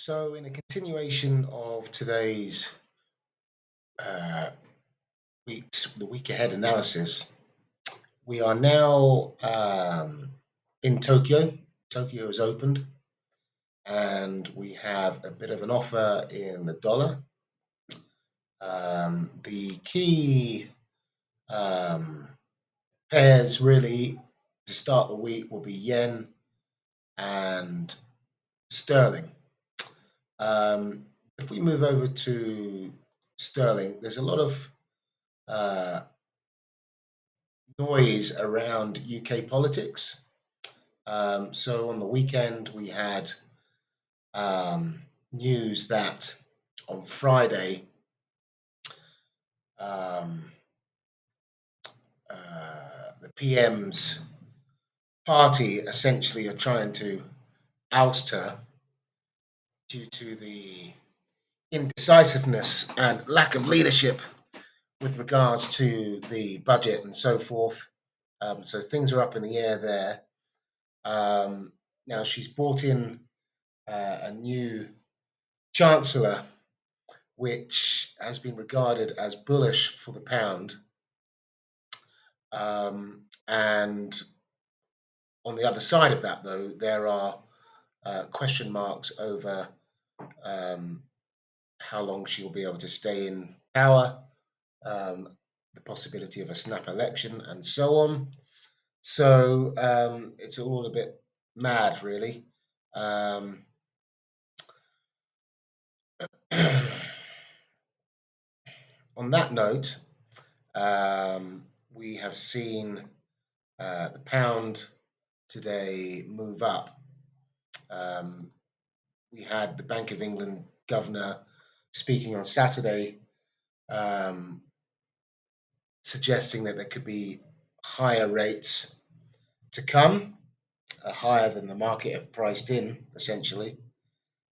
So, in a continuation of today's uh, the week ahead analysis, we are now in Tokyo. Tokyo has opened, and we have a bit of an offer in the dollar. The key um, pairs really to start the week will be yen and sterling. If we move over to sterling, there's a lot of uh, noise around UK politics. So on the weekend, we had news that on Friday, um, the PM's party essentially are trying to oust her due to the indecisiveness and lack of leadership with regards to the budget and so forth. So things are up in the air there. Now she's brought in a new chancellor, which has been regarded as bullish for the pound. And on the other side of that, though, there are question marks over how long she will be able to stay in power, the possibility of a snap election, and so on. So it's all a bit mad, really. On that note, we have seen the pound today move up. We had the Bank of England governor speaking on Saturday, suggesting that there could be higher rates to come, higher than the market have priced in, essentially.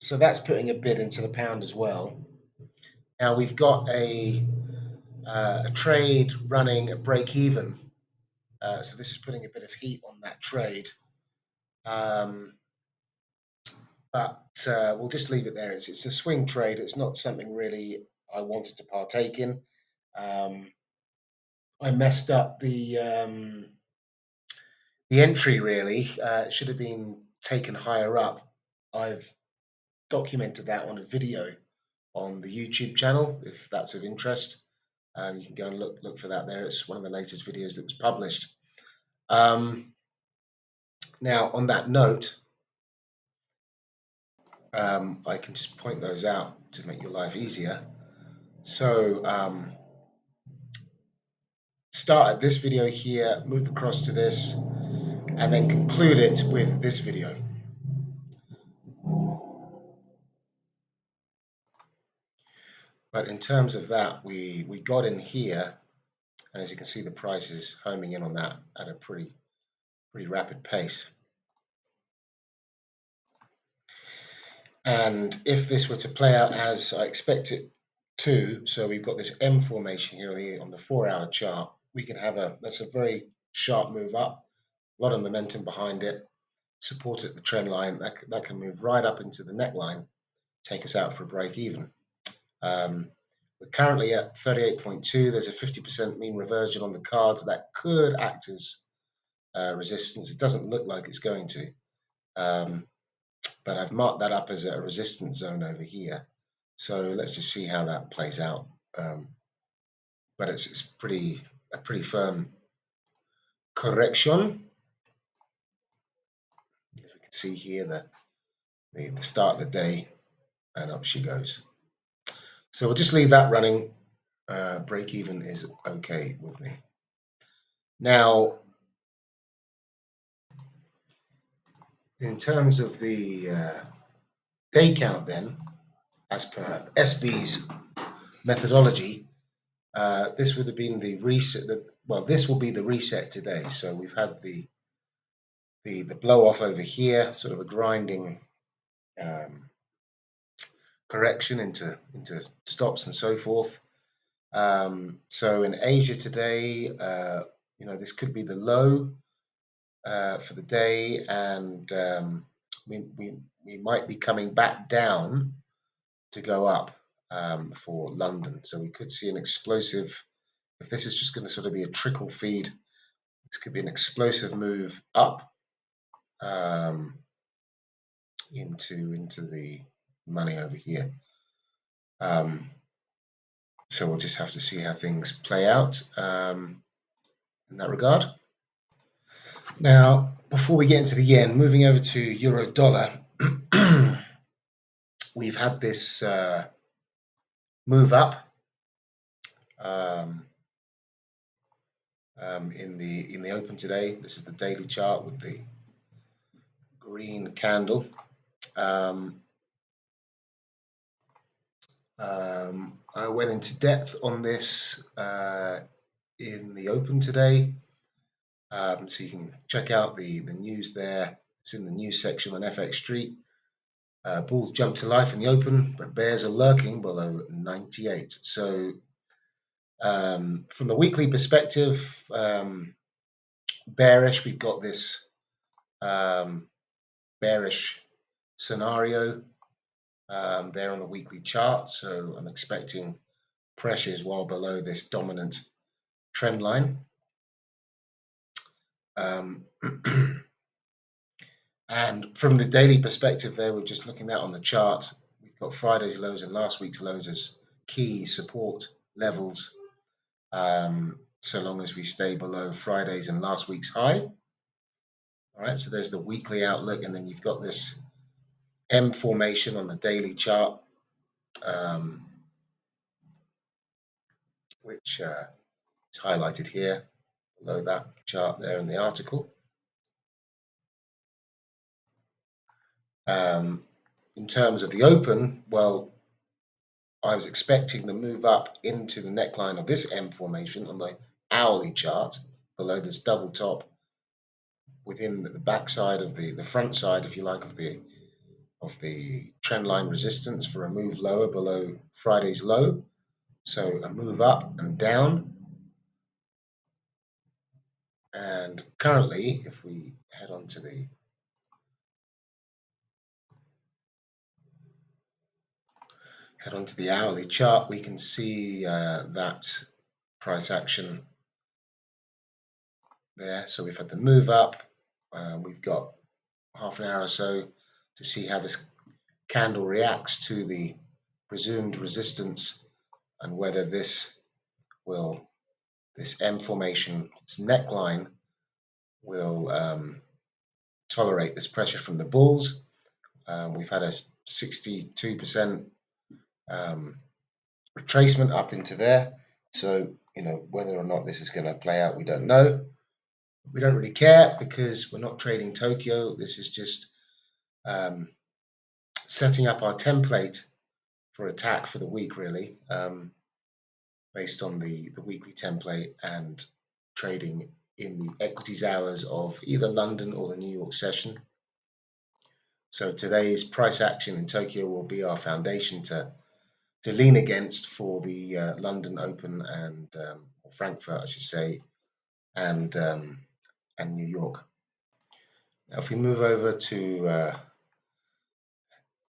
So that's putting a bid into the pound as well. Now we've got a trade running at break even. So this is putting a bit of heat on that trade. But we'll just leave it there. It's a swing trade. It's not something really I wanted to partake in. I messed up the entry really. It should have been taken higher up. I've documented that on a video on the YouTube channel. If that's of interest, you can go and look for that there. It's one of the latest videos that was published. Now, on that note, I can just point those out to make your life easier. So start at this video here, move across to this, and then conclude it with this video. But in terms of that, we got in here, and as you can see, the price is homing in on that at a pretty rapid pace. And if this were to play out as I expect it to, so we've got this M formation here on the 4-hour chart, we can have that's a very sharp move up, a lot of momentum behind it, support at the trend line, that can move right up into the neckline, take us out for a break even. We're currently at 38.2. There's a 50% mean reversion on the cards that could act as resistance. It doesn't look like it's going to, but I've marked that up as a resistance zone over here. So let's just see how that plays out. But it's a pretty firm correction. As we can see here, the start of the day, and up she goes. So we'll just leave that running. Break even is okay with me. Now, in terms of the day count, then, as per SB's methodology, this would have been the reset. Well, this will be the reset today. So we've had the blow off over here, sort of a grinding correction into stops and so forth. So in Asia today, this could be the low for the day, and we might be coming back down to go up for London. So we could see an explosive, if this is just going to sort of be a trickle feed, this could be an explosive move up into the money over here. So we'll just have to see how things play out in that regard. Now, before we get into the yen, moving over to euro dollar, we've had this move up in the open today. This is the daily chart with the green candle. I went into depth on this in the open today, so you can check out the news there. It's in the news section on FX Street. Bulls jump to life in the open, but bears are lurking below 98. So from the weekly perspective, bearish, we've got this bearish scenario there on the weekly chart. So I'm expecting pressures well below this dominant trend line. And from the daily perspective there, we're just looking at on the chart, we've got Friday's lows and last week's lows as key support levels, so long as we stay below Friday's and last week's high. All right, so there's the weekly outlook, and then you've got this M formation on the daily chart, which is highlighted here below that chart there in the article. In terms of the open, well, I was expecting the move up into the neckline of this M formation on the hourly chart below this double top within the backside of the front side, if you like, of the trend line resistance for a move lower below Friday's low. So a move up and down. And currently, if we head on to the hourly chart, we can see that price action there. So we've had the move up. We've got half an hour or so to see how this candle reacts to the presumed resistance and whether this M formation, this neckline, will tolerate this pressure from the bulls. We've had a 62% retracement up into there. So, whether or not this is going to play out, we don't know. We don't really care because we're not trading Tokyo. This is just setting up our template for attack for the week, really, based on the weekly template and trading in the equities hours of either London or the New York session. So today's price action in Tokyo will be our foundation to lean against for the London Open and Frankfurt, I should say, and New York. Now, if we move over to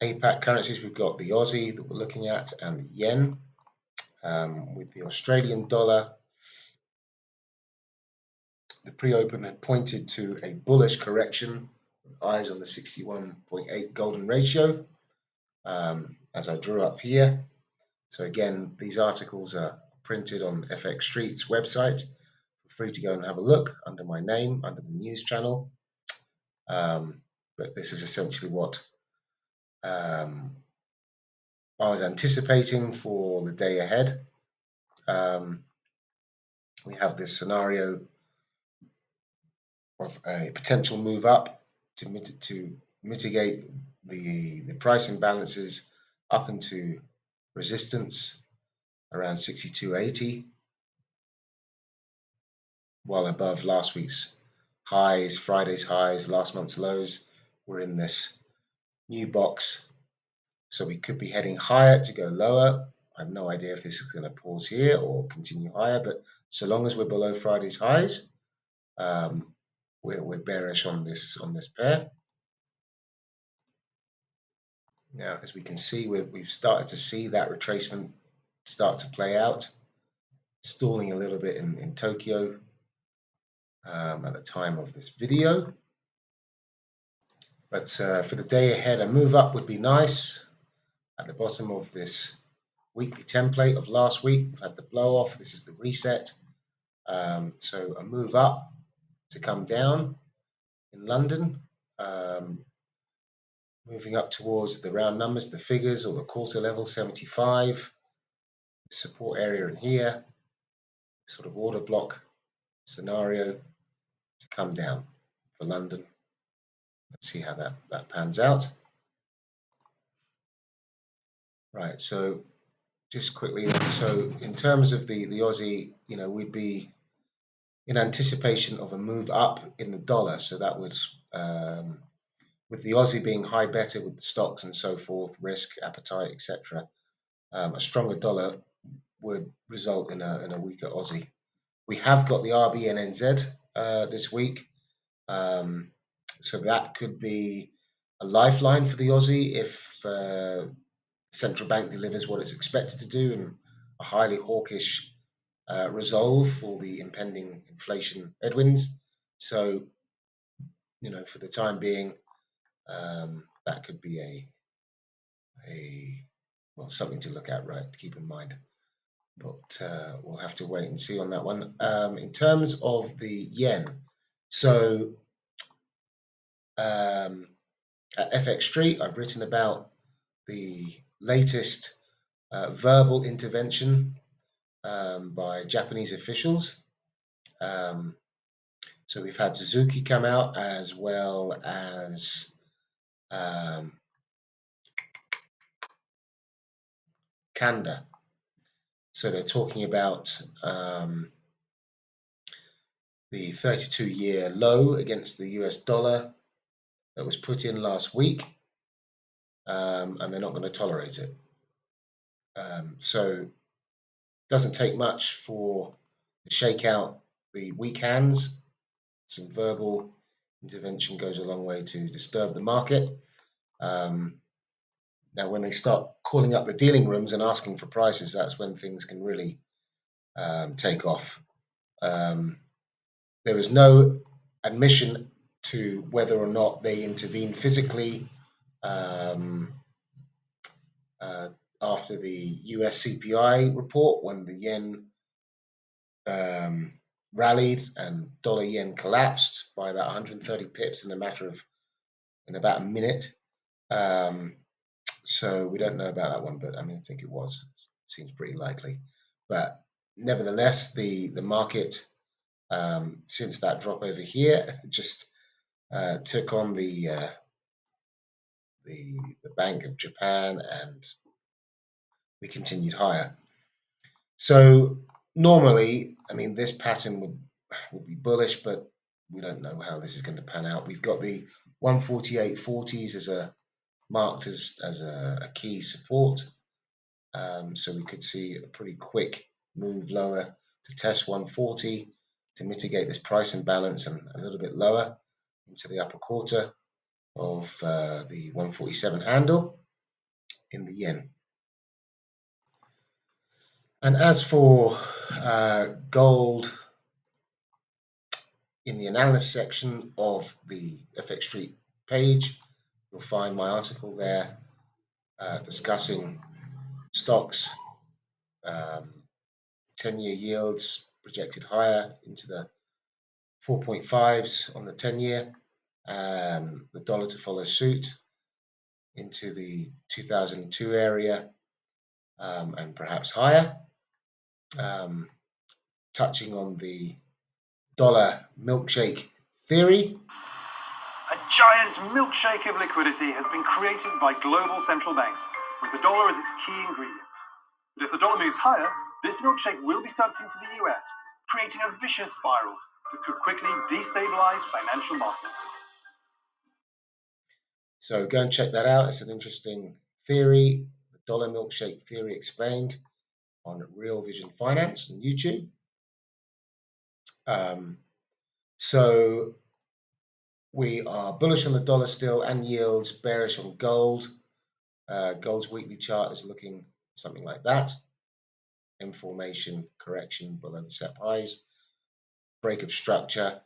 APAC currencies, we've got the Aussie that we're looking at and the yen. With the Australian dollar, the pre-open had pointed to a bullish correction, eyes on the 61.8 golden ratio, as I drew up here. So again, these articles are printed on FX Street's website. Feel free to go and have a look under my name, under the news channel. But this is essentially what I was anticipating for the day ahead. We have this scenario of a potential move up to mitigate the price imbalances up into resistance around 62.80, well above last week's highs, Friday's highs, last month's lows. We're in this new box, so we could be heading higher to go lower. I have no idea if this is going to pause here or continue higher, but so long as we're below Friday's highs, we're bearish on this pair. Now, as we can see, we've started to see that retracement start to play out, stalling a little bit in Tokyo at the time of this video. But for the day ahead, a move up would be nice. At the bottom of this weekly template of last week, we've had the blow off. This is the reset. So a move up to come down in London, moving up towards the round numbers, the figures, or the quarter level 75, support area in here, sort of order block scenario to come down for London. Let's see how that pans out. Right, so just quickly then, so in terms of the Aussie, we'd be in anticipation of a move up in the dollar, so that would with the Aussie being high beta with the stocks and so forth, risk appetite, etc., a stronger dollar would result in a weaker Aussie. We have got the RBNNZ this week, so that could be a lifeline for the Aussie if central bank delivers what it's expected to do and a highly hawkish resolve for the impending inflation headwinds. So, for the time being, that could be something to look at, right? To keep in mind. But we'll have to wait and see on that one. In terms of the yen, so at FX Street, I've written about the latest verbal intervention by Japanese officials. So we've had Suzuki come out as well as Kanda. So they're talking about the 32-year low against the US dollar that was put in last week, and they're not going to tolerate it. So it doesn't take much for to shake out the weak hands. Some verbal intervention goes a long way to disturb the market. Now, when they start calling up the dealing rooms and asking for prices, that's when things can really take off. There was no admission to whether or not they intervened physically after the US CPI report, when the yen rallied and dollar yen collapsed by about 130 pips in about a minute. So we don't know about that one, but I think it seems pretty likely. But nevertheless, the market since that drop over here just took on the Bank of Japan, and we continued higher. So normally, this pattern would be bullish, but we don't know how this is going to pan out. We've got the 148.40s as marked as a key support. So we could see a pretty quick move lower to test 140 to mitigate this price imbalance, and a little bit lower into the upper quarter of the 147 handle in the yen. And as for gold, in the analysis section of the FX Street page, you'll find my article there discussing stocks, 10-year yields projected higher into the 4.5s on the 10-year, the dollar to follow suit into the 2002 area and perhaps higher, touching on the dollar milkshake theory. A giant milkshake of liquidity has been created by global central banks, with the dollar as its key ingredient. But if the dollar moves higher, this milkshake will be sucked into the US, creating a vicious spiral that could quickly destabilize financial markets. So go and check that out. It's an interesting theory, the dollar milkshake theory explained on Real Vision Finance on YouTube. So we are bullish on the dollar still and yields, bearish on gold. Gold's weekly chart is looking something like that. M formation, correction below the set highs, break of structure,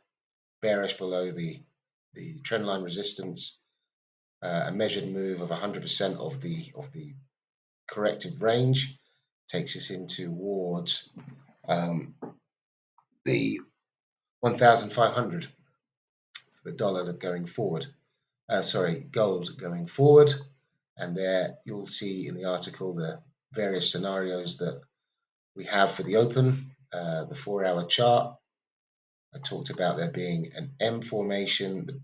bearish below the trendline resistance, a measured move of 100% of the corrective range takes us in towards the 1,500 for the dollar going forward. Gold going forward. And there you'll see in the article the various scenarios that we have for the open, the 4-hour chart. I talked about there being an M formation, the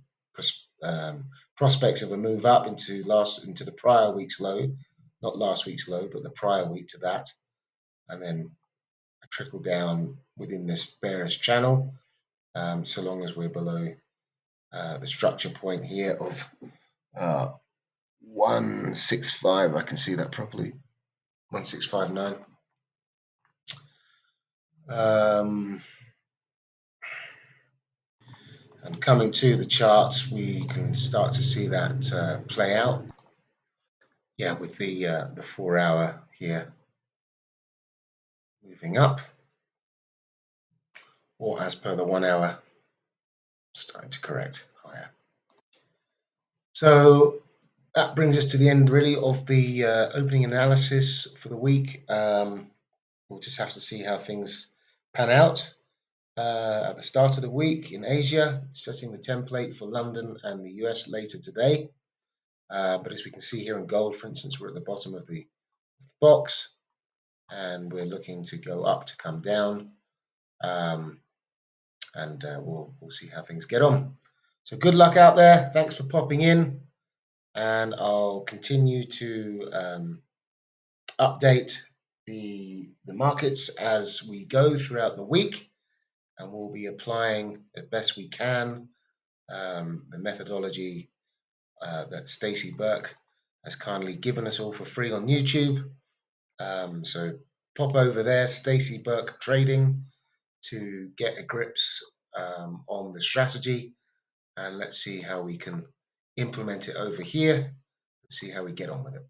prospects of a move up into the prior week's low, not last week's low, but the prior week to that, and then a trickle down within this bearish channel, so long as we're below the structure point here of 165. I can see that properly. 1659. And coming to the charts, we can start to see that play out. Yeah, with the 4-hour here moving up, or as per the 1-hour starting to correct higher. So that brings us to the end really of the opening analysis for the week. We'll just have to see how things pan out. At the start of the week in Asia, setting the template for London and the US later today. But as we can see here in gold, for instance, we're at the bottom of the box and we're looking to go up to come down. And we'll see how things get on. So good luck out there. Thanks for popping in. And I'll continue to update the markets as we go throughout the week. And we'll be applying as best we can the methodology that Stacey Burke has kindly given us all for free on YouTube. So pop over there, Stacey Burke Trading, to get a grips on the strategy, and let's see how we can implement it over here and see how we get on with it.